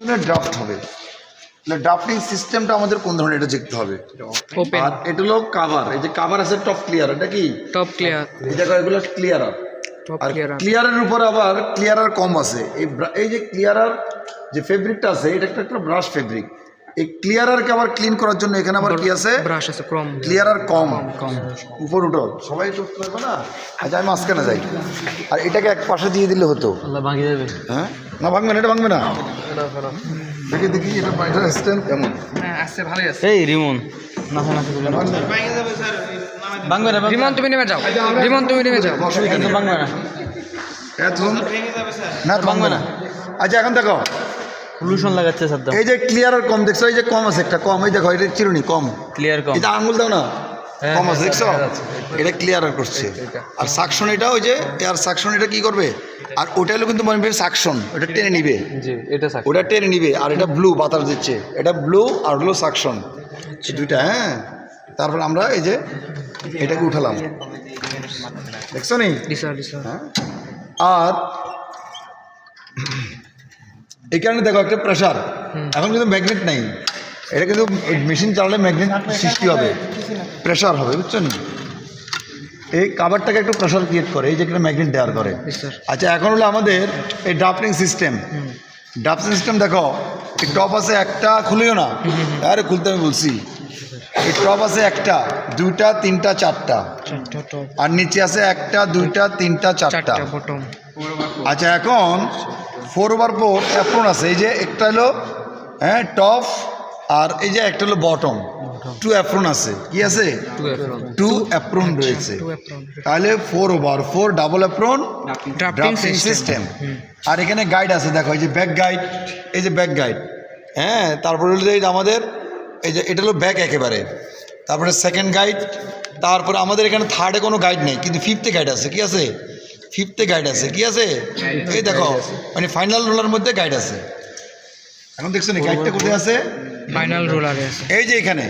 Draft হবে, drafting সিস্টেমটা আমাদের কোন ধরনের এটা দেখতে হবে। ওপেন আর এটা হলো কাভার, এই যে কাভার আছে টপ ক্লিয়ার, এটা কি টপ ক্লিয়ার এটা এগুলো ক্লিয়ারার। টপ আর ক্লিয়ার ক্লিয়ারের উপর আবার ক্লিয়ারার কম আছে। এই যে ক্লিয়ারার যে ফেব্রিকটা আছে এটা একটা ব্রাশ ফেব্রিক। এই ক্লিয়ারারকে আবার ক্লিন করার জন্য এখানে আবার কি আছে, ব্রাশ আছে ক্রম ক্লিয়ারার কম কম উপর উঠো, সবাই তো উঠতে পারবে না। আচ্ছা আমি মাঝখানে যাই, আর এটাকে এক পাশে দিয়ে দিলে হতো। আল্লাহ ভাঙিয়ে দেবে। হ্যাঁ না ভাঙবে না, এটা ভাঙবে না। দেখি দেখি এটা এটা স্ট্যান্ড কেমন। হ্যাঁ আছে ভালোই আছে। এই রিমন না না ভাঙবে না রিমন তুমি নেমে যাও, রিমন তুমি নেমে যাও। অসুবিধা নেই, ভাঙবে না এখন না ভাঙবে না। আচ্ছা এখন দেখো পলিউশন লাগাচ্ছে সাদ্দাম। এই যে ক্লিয়ারার কম দেখছো, এই যে কম আছে একটা কম, এই দেখো এটা চিরুনি কম, ক্লিয়ার কম। এটা আঙুল দাও না কম আছে দেখছো, এটা ক্লিয়ারার করছে। আর সাকশন এটা ওই যে এয়ার সাকশন, এটা কি করবে, আর ওটা হলো কিন্তু মনে সাকশন, ওটা টেনে নিবে, জি এটা ওটা টেনে নিবে। আর এটা ব্লু বাতাস দিচ্ছে, এটা ব্লু আর হলো সাকশন দুইটা। হ্যাঁ তারপর আমরা এই যে এটাকে উঠালাম, দেখছো নি। হ্যাঁ আর এই কারণে দেখো একটা প্রেশার, এখন কিন্তু ম্যাগনেট নাই, এটা কিন্তু মেশিন চালালে ম্যাগনেট সৃষ্টি হবে, প্রেশার হবে, বুঝছো না। এই কাভারটাকে একটু প্রেশার ক্রিয়েট করে, এই যে একটা ম্যাগনেট দেওয়ার করে। আচ্ছা এখন হলো আমাদের এই ড্রাফটিং সিস্টেম। ড্রাফটিং সিস্টেম দেখো, এই টপ আছে একটা, খুলিও না, আরে খুলতে আমি বলছি। এই টপ আছে একটা, দুইটা, তিনটা, চারটা, আর নিচে আছে একটা, দুইটা, তিনটা, চারটা। বটম আচ্ছা এখন 4/4 অ্যাপ্রন আছে, এই যে একটা হলো হ্যাঁ টপ, আর এই যে একটা হলো বটম, 2 অ্যাপ্রন আছে। কি আছে? 2 অ্যাপ্রন রয়েছে। তাহলে 4/4 ডাবল অ্যাপ্রন ড্রাফটিং সিস্টেম। আর এখানে গাইড আছে দেখো, এই যে ব্যাক গাইড, এই যে ব্যাক গাইড। হ্যাঁ তারপরে হলো এই যে আমাদের এই যে এটা হলো ব্যাক একেবারে, তারপরে সেকেন্ড গাইড, তারপরে আমাদের এখানে থার্ডে কোনো গাইড নেই, কিন্তু ফিফথে গাইড আছে। কি আছে? ফিফথে গাইড আছে। কি আছে? এই দেখো মানে ফাইনাল রোলার মধ্যে গাইড আছে। এখন দেখছো না গাইডটা কোথায় আছে? ফাইনাল রোলারে আছে এই যে এখানে।